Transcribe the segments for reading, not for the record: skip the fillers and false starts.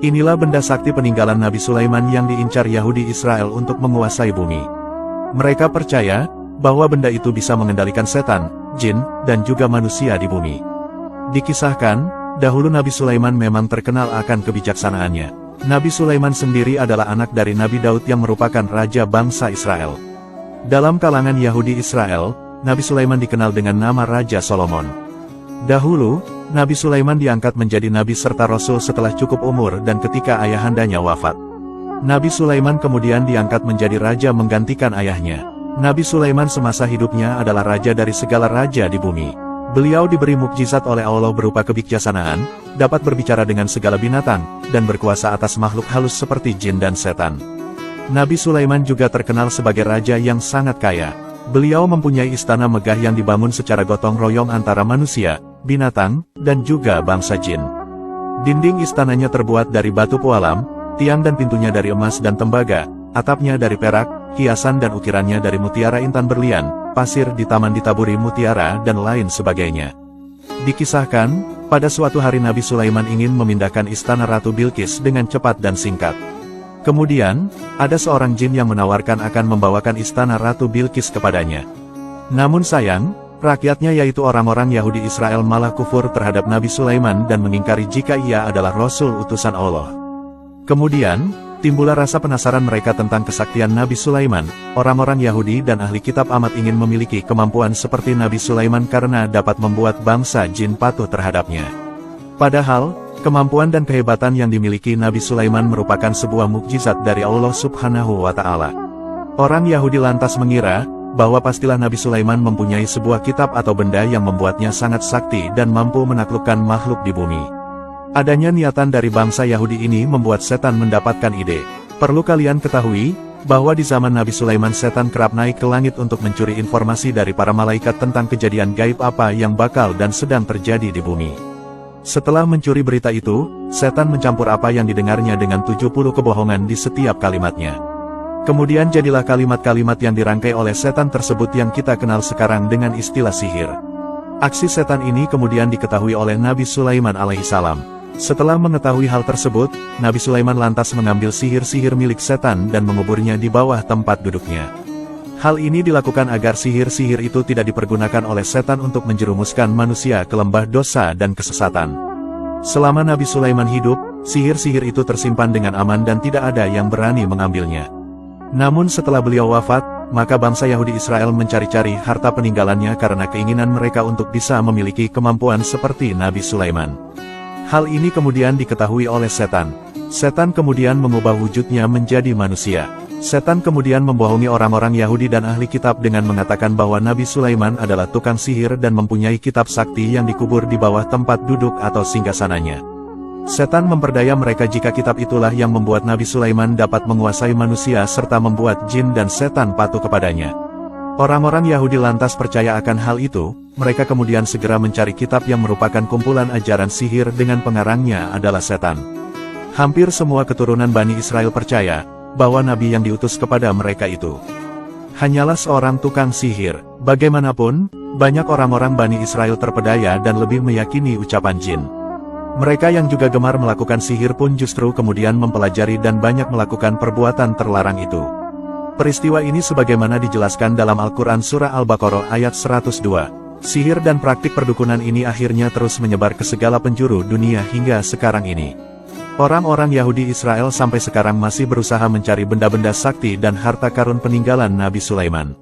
Inilah benda sakti peninggalan Nabi Sulaiman yang diincar Yahudi Israel untuk menguasai bumi. Mereka percaya bahwa benda itu bisa mengendalikan setan, jin, dan juga manusia di bumi. Dikisahkan, dahulu Nabi Sulaiman memang terkenal akan kebijaksanaannya. Nabi Sulaiman sendiri adalah anak dari Nabi Daud yang merupakan raja bangsa Israel. Dalam kalangan Yahudi Israel, Nabi Sulaiman dikenal dengan nama Raja Solomon. Dahulu, Nabi Sulaiman diangkat menjadi nabi serta rasul setelah cukup umur dan ketika ayahandanya wafat. Nabi Sulaiman kemudian diangkat menjadi raja menggantikan ayahnya. Nabi Sulaiman semasa hidupnya adalah raja dari segala raja di bumi. Beliau diberi mukjizat oleh Allah berupa kebijaksanaan, dapat berbicara dengan segala binatang, dan berkuasa atas makhluk halus seperti jin dan setan. Nabi Sulaiman juga terkenal sebagai raja yang sangat kaya. Beliau mempunyai istana megah yang dibangun secara gotong royong antara manusia, binatang, dan juga bangsa jin. Dinding istananya terbuat dari batu pualam, tiang dan pintunya dari emas dan tembaga, atapnya dari perak, hiasan dan ukirannya dari mutiara intan berlian, pasir di taman ditaburi mutiara dan lain sebagainya. Dikisahkan, pada suatu hari Nabi Sulaiman ingin memindahkan istana Ratu Bilqis dengan cepat dan singkat. Kemudian, ada seorang jin yang menawarkan akan membawakan istana Ratu Bilqis kepadanya. Namun sayang, rakyatnya yaitu orang-orang Yahudi Israel malah kufur terhadap Nabi Sulaiman dan mengingkari jika ia adalah Rasul utusan Allah. Kemudian, timbullah rasa penasaran mereka tentang kesaktian Nabi Sulaiman. Orang-orang Yahudi dan ahli kitab amat ingin memiliki kemampuan seperti Nabi Sulaiman karena dapat membuat bangsa jin patuh terhadapnya. Padahal, kemampuan dan kehebatan yang dimiliki Nabi Sulaiman merupakan sebuah mukjizat dari Allah Subhanahu wa Ta'ala. Orang Yahudi lantas mengira bahwa pastilah Nabi Sulaiman mempunyai sebuah kitab atau benda yang membuatnya sangat sakti dan mampu menaklukkan makhluk di bumi. Adanya niatan dari bangsa Yahudi ini membuat setan mendapatkan ide. Perlu kalian ketahui, bahwa di zaman Nabi Sulaiman setan kerap naik ke langit untuk mencuri informasi dari para malaikat tentang kejadian gaib apa yang bakal dan sedang terjadi di bumi. Setelah mencuri berita itu, setan mencampur apa yang didengarnya dengan 70 kebohongan di setiap kalimatnya. Kemudian jadilah kalimat-kalimat yang dirangkai oleh setan tersebut yang kita kenal sekarang dengan istilah sihir. Aksi setan ini kemudian diketahui oleh Nabi Sulaiman alaihissalam. Setelah mengetahui hal tersebut, Nabi Sulaiman lantas mengambil sihir-sihir milik setan dan menguburnya di bawah tempat duduknya. Hal ini dilakukan agar sihir-sihir itu tidak dipergunakan oleh setan untuk menjerumuskan manusia ke lembah dosa dan kesesatan. Selama Nabi Sulaiman hidup, sihir-sihir itu tersimpan dengan aman dan tidak ada yang berani mengambilnya. Namun setelah beliau wafat, maka bangsa Yahudi Israel mencari-cari harta peninggalannya karena keinginan mereka untuk bisa memiliki kemampuan seperti Nabi Sulaiman. Hal ini kemudian diketahui oleh setan. Setan kemudian mengubah wujudnya menjadi manusia. Setan kemudian membohongi orang-orang Yahudi dan ahli kitab dengan mengatakan bahwa Nabi Sulaiman adalah tukang sihir dan mempunyai kitab sakti yang dikubur di bawah tempat duduk atau singgasananya. Setan memperdaya mereka jika kitab itulah yang membuat Nabi Sulaiman dapat menguasai manusia serta membuat jin dan setan patuh kepadanya. Orang-orang Yahudi lantas percaya akan hal itu, mereka kemudian segera mencari kitab yang merupakan kumpulan ajaran sihir dengan pengarangnya adalah setan. Hampir semua keturunan Bani Israel percaya bahwa nabi yang diutus kepada mereka itu hanyalah seorang tukang sihir. Bagaimanapun, banyak orang-orang Bani Israel terpedaya dan lebih meyakini ucapan jin. Mereka yang juga gemar melakukan sihir pun justru kemudian mempelajari dan banyak melakukan perbuatan terlarang itu. Peristiwa ini sebagaimana dijelaskan dalam Al-Quran Surah Al-Baqarah ayat 102. Sihir dan praktik perdukunan ini akhirnya terus menyebar ke segala penjuru dunia hingga sekarang ini. Orang-orang Yahudi Israel sampai sekarang masih berusaha mencari benda-benda sakti dan harta karun peninggalan Nabi Sulaiman.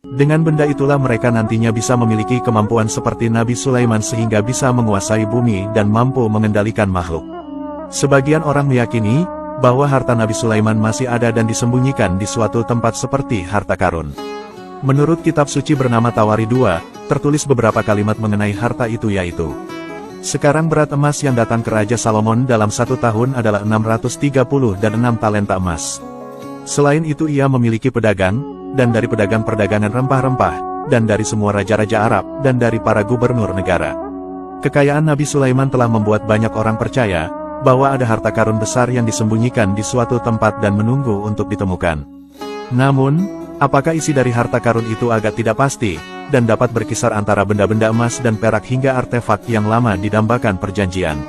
Dengan benda itulah mereka nantinya bisa memiliki kemampuan seperti Nabi Sulaiman sehingga bisa menguasai bumi dan mampu mengendalikan makhluk. Sebagian orang meyakini bahwa harta Nabi Sulaiman masih ada dan disembunyikan di suatu tempat seperti harta karun. Menurut kitab suci bernama Tawari 2, tertulis beberapa kalimat mengenai harta itu yaitu: sekarang berat emas yang datang ke Raja Salomon dalam 1 tahun adalah 630 dan 6 talenta emas. Selain itu ia memiliki pedagang, dan dari pedagang perdagangan rempah-rempah, dan dari semua raja-raja Arab, dan dari para gubernur negara. Kekayaan Nabi Sulaiman telah membuat banyak orang percaya bahwa ada harta karun besar yang disembunyikan di suatu tempat dan menunggu untuk ditemukan. Namun, apakah isi dari harta karun itu agak tidak pasti, dan dapat berkisar antara benda-benda emas dan perak hingga artefak yang lama didambakan perjanjian.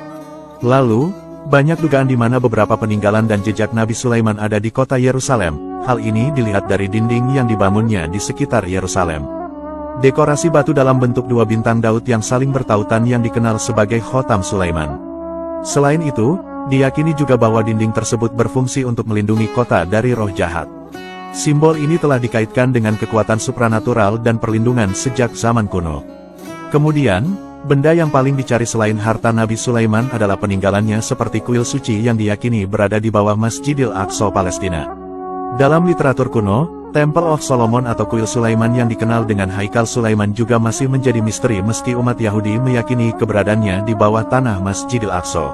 Lalu, Banyak dugaan di mana beberapa peninggalan dan jejak Nabi Sulaiman ada di kota Yerusalem. Hal ini dilihat dari dinding yang dibangunnya di sekitar Yerusalem. Dekorasi batu dalam bentuk dua bintang Daud yang saling bertautan yang dikenal sebagai Khotam Sulaiman. Selain itu, diyakini juga bahwa dinding tersebut berfungsi untuk melindungi kota dari roh jahat. Simbol ini telah dikaitkan dengan kekuatan supranatural dan perlindungan sejak zaman kuno. Kemudian, benda yang paling dicari selain harta Nabi Sulaiman adalah peninggalannya seperti kuil suci yang diyakini berada di bawah Masjidil Aqsa Palestina. Dalam literatur kuno, Temple of Solomon atau kuil Sulaiman yang dikenal dengan Haikal Sulaiman juga masih menjadi misteri meski umat Yahudi meyakini keberadaannya di bawah tanah Masjidil Aqsa.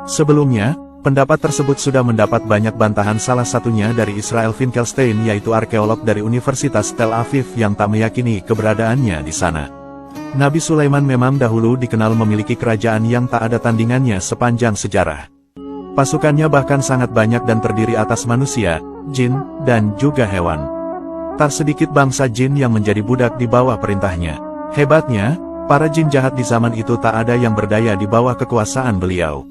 Sebelumnya, pendapat tersebut sudah mendapat banyak bantahan, salah satunya dari Israel Finkelstein, yaitu arkeolog dari Universitas Tel Aviv yang tak meyakini keberadaannya di sana. Nabi Sulaiman memang dahulu dikenal memiliki kerajaan yang tak ada tandingannya sepanjang sejarah. Pasukannya bahkan sangat banyak dan terdiri atas manusia, jin, dan juga hewan. Tak sedikit bangsa jin yang menjadi budak di bawah perintahnya. Hebatnya, para jin jahat di zaman itu tak ada yang berdaya di bawah kekuasaan beliau.